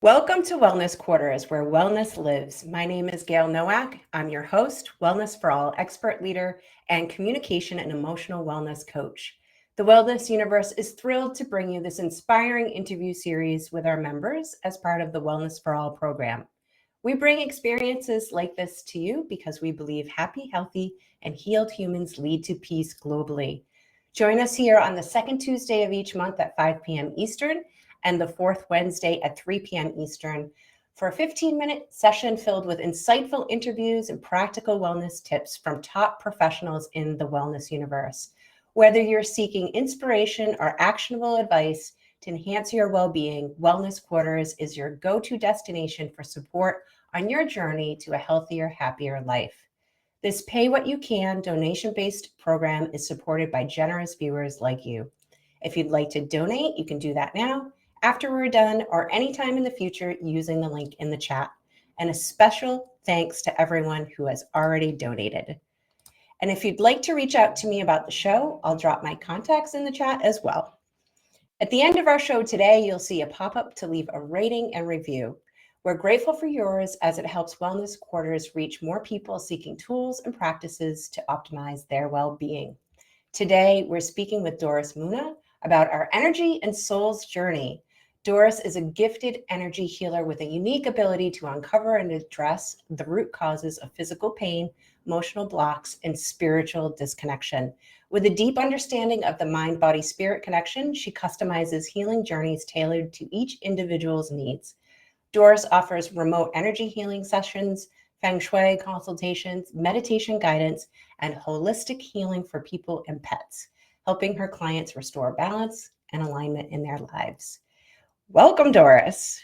Welcome to Wellness Quarters, where wellness lives. My name is Gayle Nowak. I'm your host, Wellness for All expert leader, and communication and emotional wellness coach. The Wellness Universe is thrilled to bring you this inspiring interview series with our members as part of the Wellness for All program. We bring experiences like this to you because we believe happy, healthy, and healed humans lead to peace globally. Join us here on the second Tuesday of each month at 5 p.m. Eastern and the fourth Wednesday at 3 p.m. Eastern for a 15-minute session filled with insightful interviews and practical wellness tips from top professionals in the wellness universe. Whether you're seeking inspiration or actionable advice to enhance your well-being, Wellness Quarters is your go-to destination for support on your journey to a healthier, happier life. This pay what you can donation-based program is supported by generous viewers like you. If you'd like to donate, you can do that now, after we're done, or anytime in the future using the link in the chat. And a special thanks to everyone who has already donated. And if you'd like to reach out to me about the show, I'll drop my contacts in the chat as well. At the end of our show today, you'll see a pop-up to leave a rating and review. We're grateful for yours as it helps Wellness Quarters reach more people seeking tools and practices to optimize their well-being. Today, we're speaking with Doris Muna about our energy and soul's journey. Doris is a gifted energy healer with a unique ability to uncover and address the root causes of physical pain, emotional blocks, and spiritual disconnection. With a deep understanding of the mind-body-spirit connection, she customizes healing journeys tailored to each individual's needs. Doris offers remote energy healing sessions, feng shui consultations, meditation guidance, and holistic healing for people and pets, helping her clients restore balance and alignment in their lives. Welcome, Doris.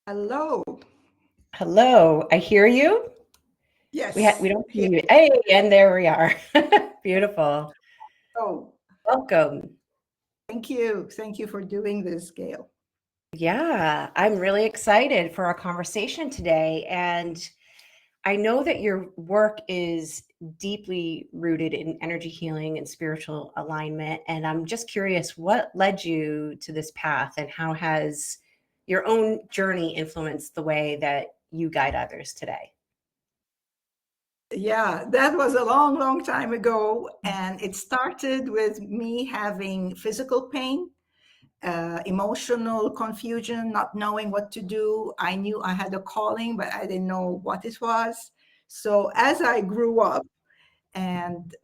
Hello. Hello, I hear you. Yes. We don't hear you. Hey, and there we are. Beautiful. Oh, Welcome. thank you. Thank you for doing this, Gayle. Yeah, I'm really excited for our conversation today. And I know that your work is deeply rooted in energy healing and spiritual alignment. And I'm just curious, what led you to this path and how has your own journey influenced the way that you guide others today? Yeah, that was a long, long time ago. And it started with me having physical pain, emotional confusion, not knowing what to do. I knew I had a calling, but I didn't know what it was. So as I grew up, and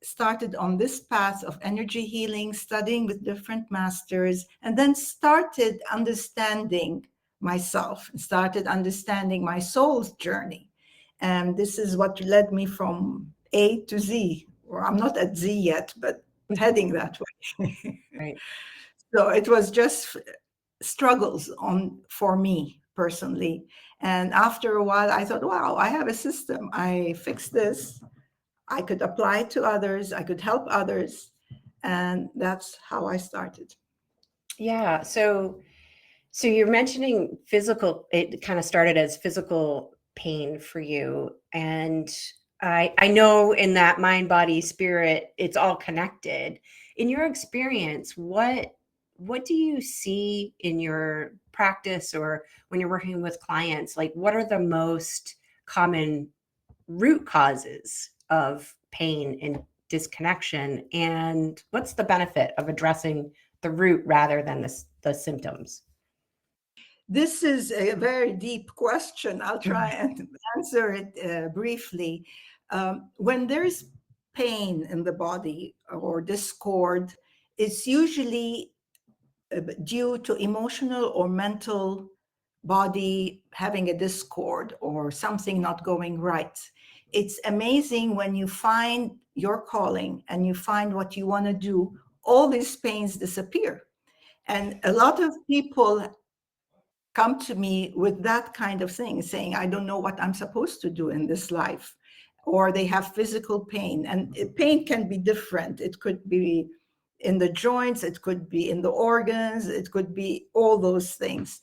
started on this path of energy healing, studying with different masters, and then started understanding myself, started understanding my soul's journey. And this is what led me from A to Z, or I'm not at Z yet, but heading that way. Right. So it was just struggles for me personally. And after a while, I thought, wow, I have a system. I fixed this. I could apply it to others, I could help others. And that's how I started. Yeah. So you're mentioning physical, it kind of started as physical pain for you. And I know in that mind, body, spirit, it's all connected. In your experience, what do you see in your practice or when you're working with clients? Like, what are the most common root causes of pain and disconnection? And what's the benefit of addressing the root rather than the symptoms? This is a very deep question. I'll try and answer it briefly. When there's pain in the body or discord, it's usually due to emotional or mental body having a discord or something not going right. It's amazing when you find your calling and you find what you want to do, all these pains disappear. And a lot of people come to me with that kind of thing, saying, I don't know what I'm supposed to do in this life. Or they have physical pain. And pain can be different. It could be in the joints, it could be in the organs, it could be all those things.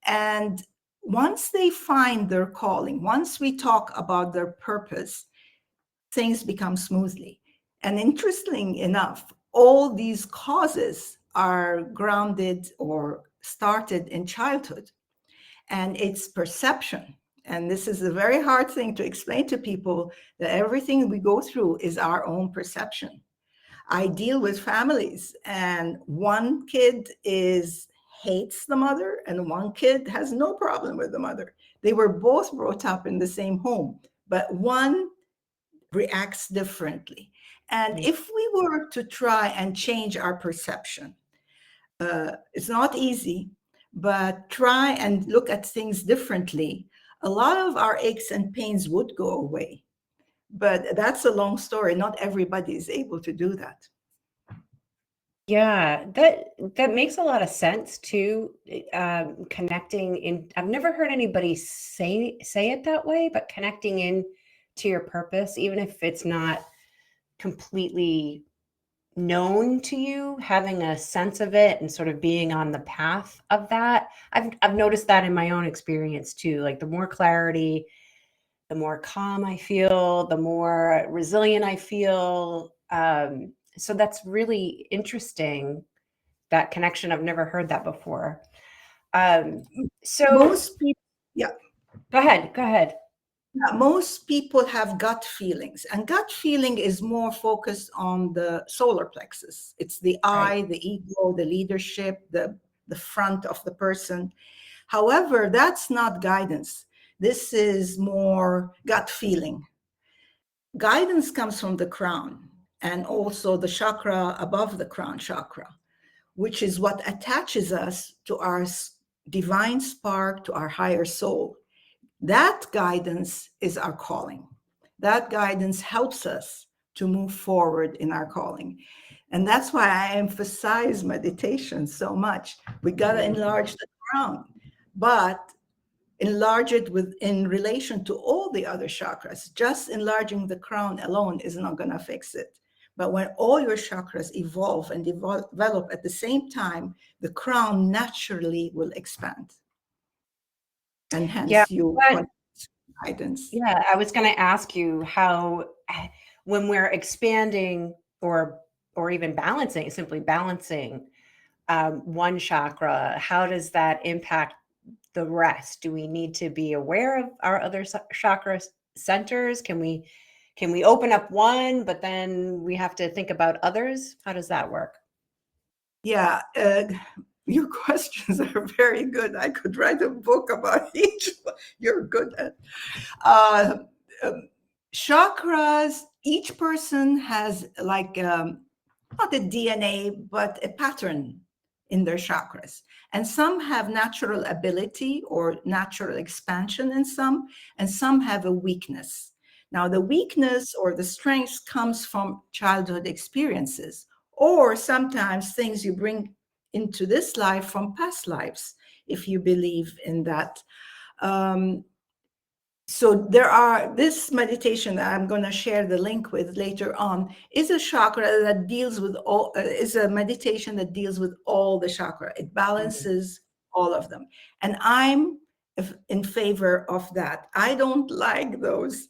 And once they find their calling, once we talk about their purpose, things become smoothly. And interestingly enough, all these causes are grounded or started in childhood. And it's perception. And this is a very hard thing to explain to people, that everything we go through is our own perception. I deal with families, and one kid hates the mother, and one kid has no problem with the mother. They were both brought up in the same home, but one reacts differently. And if we were to try and change our perception, it's not easy, but try and look at things differently, a lot of our aches and pains would go away. But that's a long story. Not everybody is able to do that. Yeah, that makes a lot of sense too. Connecting in, I've never heard anybody say it that way, but connecting in to your purpose, even if it's not completely known to you, having a sense of it and sort of being on the path of that. I've noticed that in my own experience too. Like the more clarity, the more calm I feel, the more resilient I feel. So that's really interesting, that connection. I've never heard that before. So Most people, yeah. Go ahead. Most people have gut feelings, and gut feeling is more focused on the solar plexus. It's the I, Right. the ego, the leadership, the front of the person. However, that's not guidance. This is more gut feeling. Guidance comes from the crown, and also the chakra above the crown chakra, which is what attaches us to our divine spark, to our higher soul. That guidance is our calling. That guidance helps us to move forward in our calling. And that's why I emphasize meditation so much. We got to enlarge the crown, but enlarge it in relation to all the other chakras. Just enlarging the crown alone is not going to fix it. But when all your chakras evolve and develop at the same time, the crown naturally will expand. And Yeah. hence you But guidance. yeah, I was going to ask you how, when we're expanding or even balancing, simply balancing one chakra, how does that impact the rest? Do we need to be aware of our other chakra centers? Can we open up one, but then we have to think about others? How does that work? Yeah, your questions are very good. I could write a book about each one. You're good at uh, chakras. Each person has like not a DNA, but a pattern in their chakras. And some have natural ability or natural expansion in some, and some have a weakness. Now, the weakness or the strength comes from childhood experiences, or sometimes things you bring into this life from past lives, if you believe in that. So this meditation that I'm going to share the link with later on is a chakra that deals with is a meditation that deals with all the chakra. It balances all of them. And I'm in favor of that. I don't like those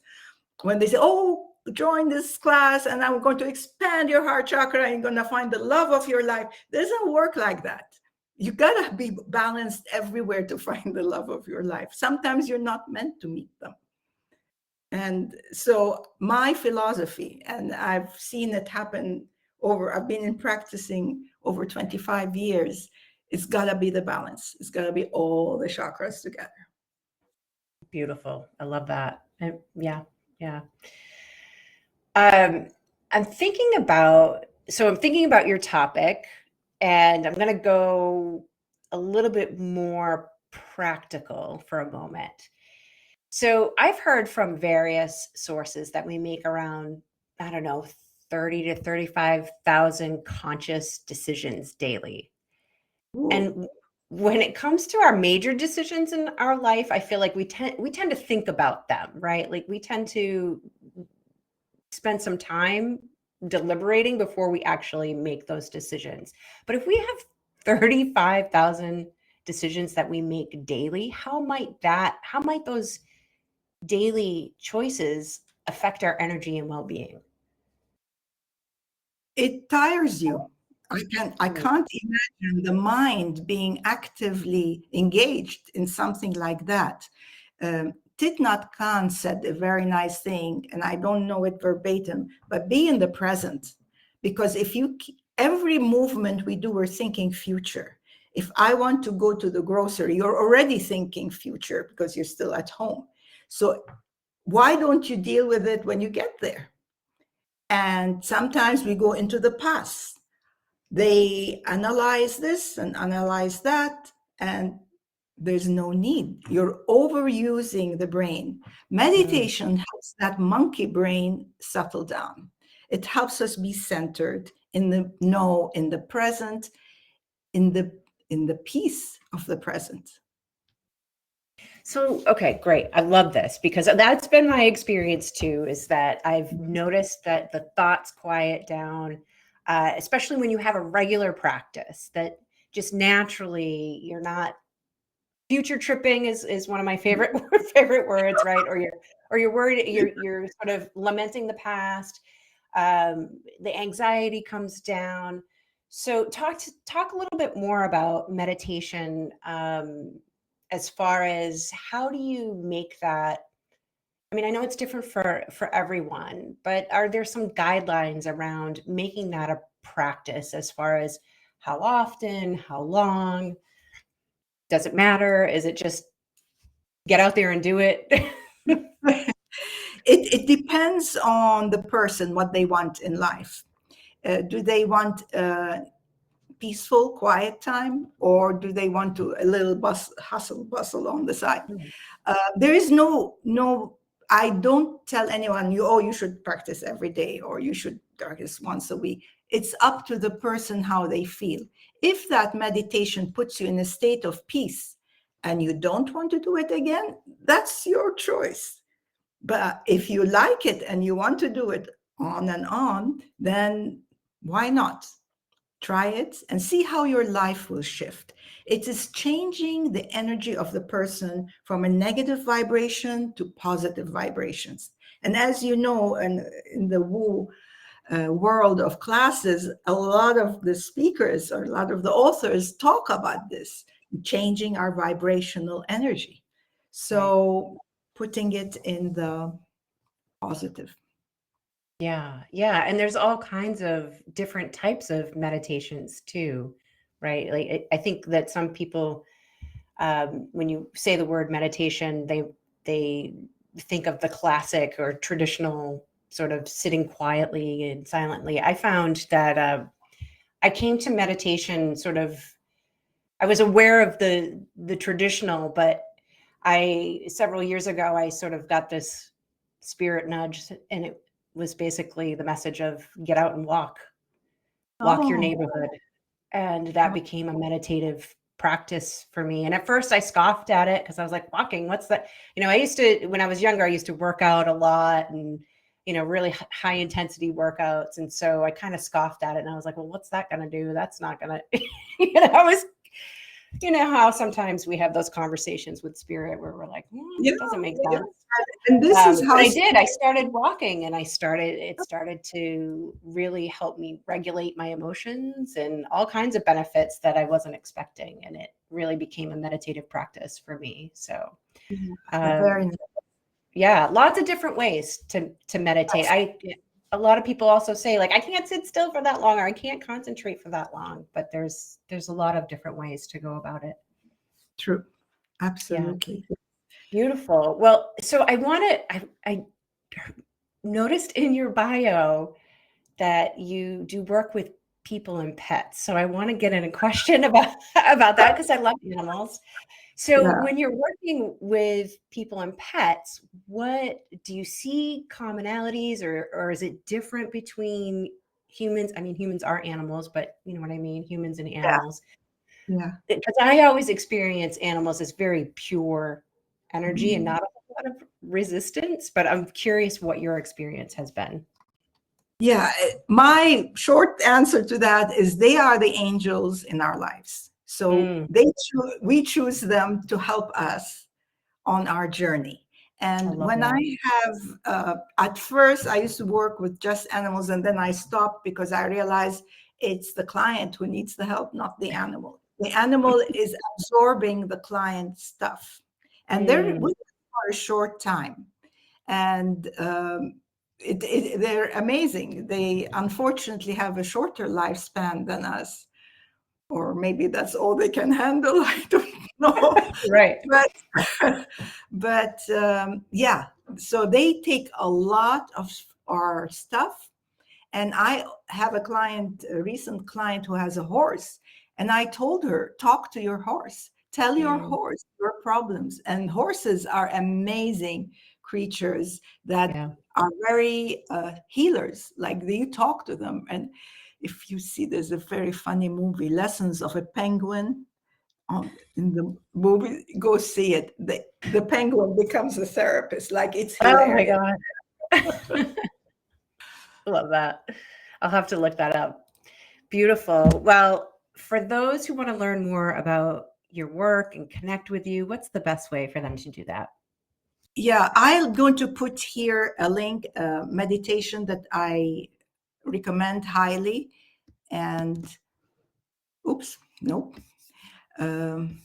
when they say, oh, join this class and I'm going to expand your heart chakra and you're going to find the love of your life. It doesn't work like that. You got to be balanced everywhere to find the love of your life. Sometimes you're not meant to meet them. And so my philosophy, and I've seen it happen I've been in practicing over 25 years, it's got to be the balance. It's got to be all the chakras together. Beautiful. I love that. Yeah. Um, I'm thinking about your topic, and I'm going to go a little bit more practical for a moment. So I've heard from various sources that we make around, I don't know, 30 to 35,000 conscious decisions daily. Ooh. And when it comes to our major decisions in our life, I feel like we tend to think about them, right? Like we tend to spend some time deliberating before we actually make those decisions. But if we have 35,000 decisions that we make daily, how might those daily choices affect our energy and well-being? It tires you. I can't imagine the mind being actively engaged in something like that. Thich Nhat Hanh said a very nice thing, and I don't know it verbatim, but be in the present. Because if you, every movement we do, we're thinking future. If I want to go to the grocery, you're already thinking future because you're still at home. So why don't you deal with it when you get there? And sometimes we go into the past. They analyze this and analyze that, and there's no need. You're overusing the brain. Meditation helps that monkey brain settle down. It helps us be centered in the no, in the present, in the peace of the present. So, okay, great. I love this because that's been my experience too, is that I've noticed that the thoughts quiet down, especially when you have a regular practice, that just naturally you're not future tripping is one of my favorite favorite words, right? Or you're worried, you're sort of lamenting the past. The anxiety comes down. So talk a little bit more about meditation, as far as how do you make that? I mean, I know it's different for everyone, but are there some guidelines around making that a practice as far as how often, how long? Does it matter? Is it just get out there and do it? It depends on the person, what they want in life. Do they want peaceful, quiet time, or do they want to a little hustle bustle on the side? There is no. I don't tell anyone you should practice every day or you should practice once a week. It's up to the person how they feel. If that meditation puts you in a state of peace and you don't want to do it again, that's your choice. But if you like it and you want to do it on and on, then why not? Try it and see how your life will shift. It is changing the energy of the person from a negative vibration to positive vibrations. And as you know, in the Wu world of classes, a lot of the speakers or a lot of the authors talk about this, changing our vibrational energy. So putting it in the positive. Yeah, yeah. And there's all kinds of different types of meditations too, right? Like I think that some people, when you say the word meditation, they think of the classic or traditional sort of sitting quietly and silently. I found that I came to meditation sort of, I was aware of the traditional, but several years ago, I sort of got this spirit nudge, and it was basically the message of get out and walk your neighborhood. And that became a meditative practice for me. And at first I scoffed at it because I was like, walking, what's that? I used to, when I was younger, I used to work out a lot and, really high intensity workouts. And so I kind of scoffed at it and I was like, well, what's that going to do? That's not going to, I was, how sometimes we have those conversations with spirit where we're like, it doesn't make sense. And this is how I did. I started walking and it started to really help me regulate my emotions and all kinds of benefits that I wasn't expecting. And it really became a meditative practice for me. So, very nice. Yeah, lots of different ways to meditate. A lot of people also say like, I can't sit still for that long, or I can't concentrate for that long, but there's a lot of different ways to go about it. True. Absolutely. Yeah. Beautiful. Well, so I noticed in your bio that you do work with people and pets. So I want to get in a question about that because I love animals. So when you're working with people and pets, what do you see commonalities or is it different between humans? I mean, humans are animals, but you know what I mean? Humans and animals. Yeah. Because I always experience animals as very pure energy and not a lot of resistance, but I'm curious what your experience has been. Yeah, my short answer to that is they are the angels in our lives. So we choose them to help us on our journey. And love when that. I have, at first, I used to work with just animals, and then I stopped because I realized it's the client who needs the help, not the animal. The animal is absorbing the client's stuff, and they're with us for a short time. And they're amazing. They unfortunately have a shorter lifespan than us, or maybe that's all they can handle. I don't know. Right. But yeah, so they take a lot of our stuff. And I have a recent client who has a horse, and I told her, talk to your horse, tell your horse your problems. And horses are amazing creatures that are very healers. Like, you talk to them, and if you see, there's a very funny movie, Lessons of a Penguin. In the movie, go see it. The penguin becomes a therapist. Like, it's hilarious. Oh my God. Love that. I'll have to look that up. Beautiful. Well, for those who want to learn more about your work and connect with you, what's the best way for them to do that? Yeah, I'm going to put here a link, meditation that I recommend highly. And oops, nope. And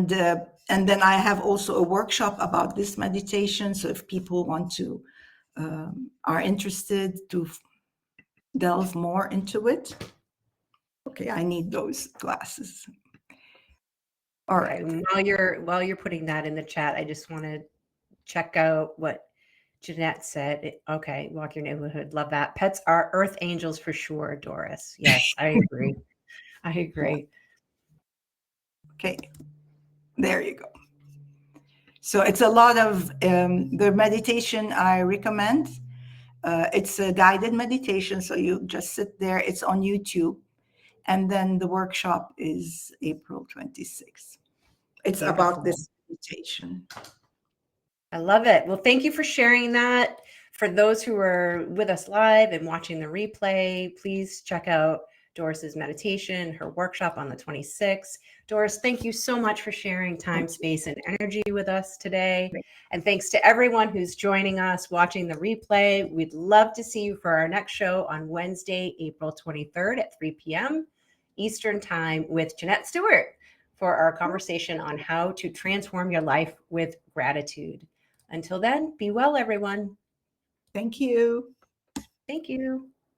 then I have also a workshop about this meditation. So if people want to, are interested to delve more into it. Okay, I need those glasses. All right. While you're putting that in the chat, I just want to check out what Jeanette said. Okay, walk your neighborhood. Love that. Pets are earth angels for sure, Doris. Yes, I agree. I agree. Okay, there you go. So it's a lot of the meditation I recommend. It's a guided meditation, so you just sit there. It's on YouTube. And then the workshop is April 26th. It's about this meditation. I love it. Well, thank you for sharing that. For those who are with us live and watching the replay, please check out Doris's meditation, her workshop on the 26th. Doris, thank you so much for sharing time, space, and energy with us today. And thanks to everyone who's joining us, watching the replay. We'd love to see you for our next show on Wednesday, April 23rd at 3 p.m. Eastern Time with Jeanette Stewart for our conversation on how to transform your life with gratitude. Until then, be well, everyone. Thank you. Thank you.